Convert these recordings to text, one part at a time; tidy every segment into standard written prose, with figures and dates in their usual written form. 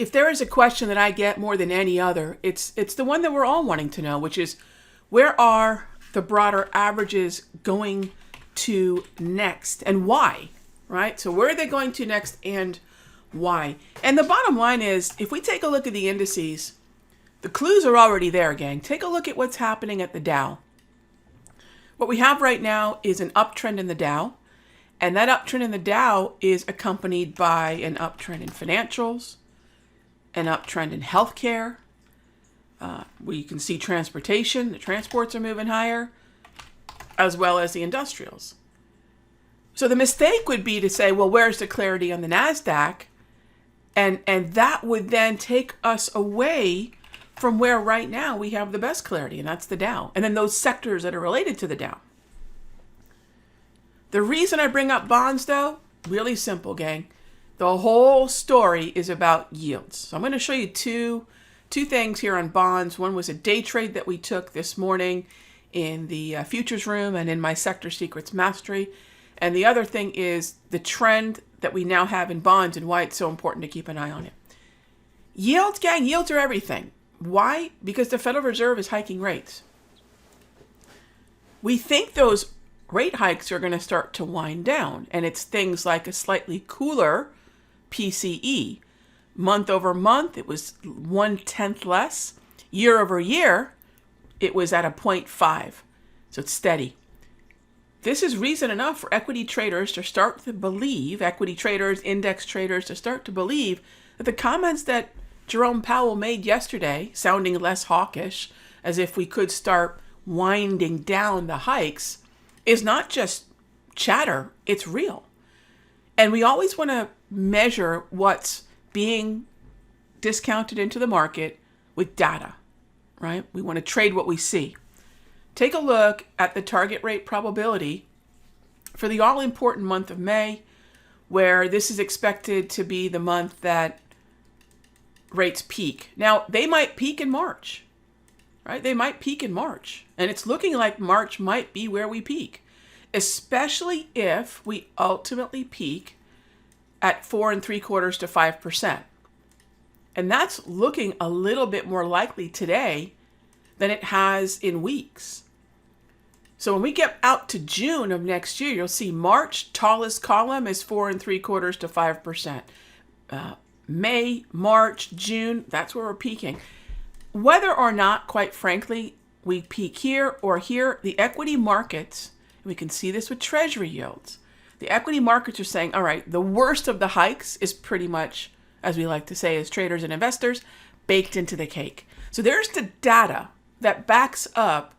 if there is a question that I get more than any other, it's the one that we're all wanting to know, which is where are the broader averages going to next and why, right? So where are they going to next and why? And the bottom line is, if we take a look at the indices, the clues are already there, gang. Take a look at what's happening at the Dow. What we have right now is an uptrend in the Dow, and that uptrend in the Dow is accompanied by an uptrend in financials, an uptrend in healthcare. We can see transportation, the transports are moving higher, as well as the industrials. So the mistake would be to say, well, where's the clarity on the NASDAQ? And that would then take us away from where right now we have the best clarity, and that's the Dow. And then those sectors that are related to the Dow. The reason I bring up bonds, though, really simple, gang. The whole story is about yields. So I'm going to show you two things here on bonds. One was a day trade that we took this morning in the futures room and in my Sector Secrets Mastery. And the other thing is the trend that we now have in bonds and why it's so important to keep an eye on it. Yields, gang, yields are everything. Why? Because the Federal Reserve is hiking rates. We think those rate hikes are going to start to wind down, and it's things like a slightly cooler PCE. Month over month, it was 1/10 less. Year over year, it was at a 0.5. So it's steady. This is reason enough for equity traders to start to believe, equity traders, index traders, to start to believe that the comments that Jerome Powell made yesterday, sounding less hawkish, as if we could start winding down the hikes, is not just chatter, it's real. And we always want to measure what's being discounted into the market with data, right? We want to trade what we see. Take a look at the target rate probability for the all-important month of May, where this is expected to be the month that rates peak. Now, they might peak in March, right? They might peak in March. And it's looking like March might be where we peak, especially if we ultimately peak at 4.75% to 5%. And that's looking a little bit more likely today than it has in weeks. So when we get out to June of next year, you'll see March, tallest column is 4.75% to 5%. May, March, June, that's where we're peaking. Whether or not, quite frankly, we peak here or here, the equity markets, and we can see this with treasury yields, the equity markets are saying, all right, the worst of the hikes is pretty much, as we like to say as traders and investors, baked into the cake. So there's the data that backs up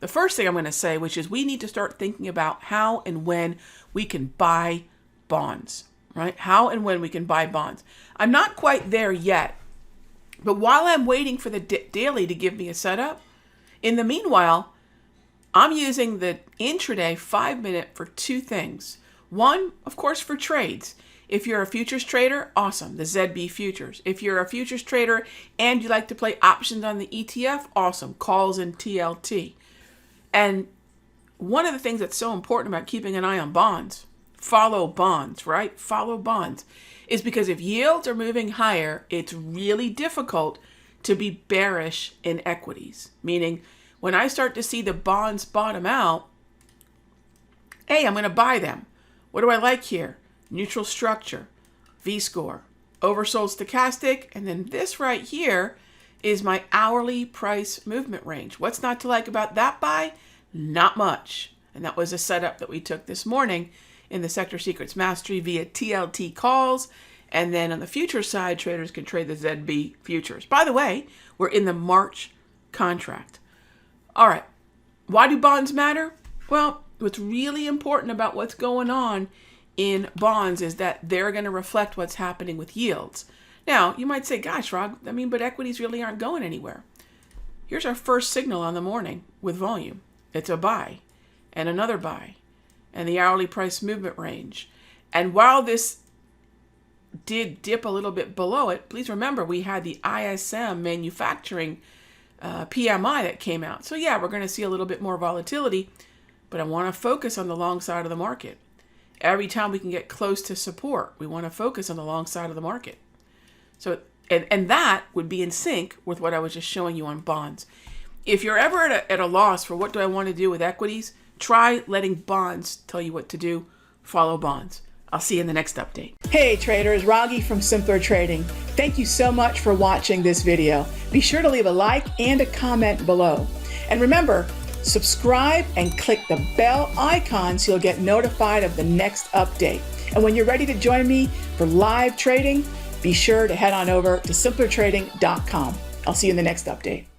the first thing I'm going to say, which is we need to start thinking about how and when we can buy bonds, right? How and when we can buy bonds. I'm not quite there yet, but while I'm waiting for the daily to give me a setup, in the meanwhile, I'm using the intraday 5-minute for two things. One, of course, for trades. If you're a futures trader, awesome, the ZB futures. If you're a futures trader and you like to play options on the ETF, awesome, calls and TLT. And one of the things that's so important about keeping an eye on bonds, follow bonds, right? Follow bonds, is because if yields are moving higher, it's really difficult to be bearish in equities. Meaning, when I start to see the bonds bottom out, hey, I'm going to buy them. What do I like here? Neutral structure, V-score, oversold stochastic, and then this right here is my hourly price movement range. What's not to like about that buy? Not much. And that was a setup that we took this morning in the Sector Secrets Mastery via TLT calls. And then on the future side, traders can trade the ZB futures. By the way, we're in the March contract. All right. Why do bonds matter? Well, what's really important about what's going on in bonds is that they're going to reflect what's happening with yields. Now, you might say, gosh, Rog, but equities really aren't going anywhere. Here's our first signal on the morning with volume. It's a buy and another buy and the hourly price movement range. And while this did dip a little bit below it, please remember we had the ISM manufacturing PMI that came out. So yeah, we're going to see a little bit more volatility, but I want to focus on the long side of the market. Every time we can get close to support, we want to focus on the long side of the market. So And that would be in sync with what I was just showing you on bonds. If you're ever at a loss for what do I want to do with equities, try letting bonds tell you what to do. Follow bonds. I'll see you in the next update. Hey traders, Raghee from Simpler Trading. Thank you so much for watching this video. Be sure to leave a like and a comment below. And remember, subscribe and click the bell icon so you'll get notified of the next update. And when you're ready to join me for live trading, be sure to head on over to simplertrading.com. I'll see you in the next update.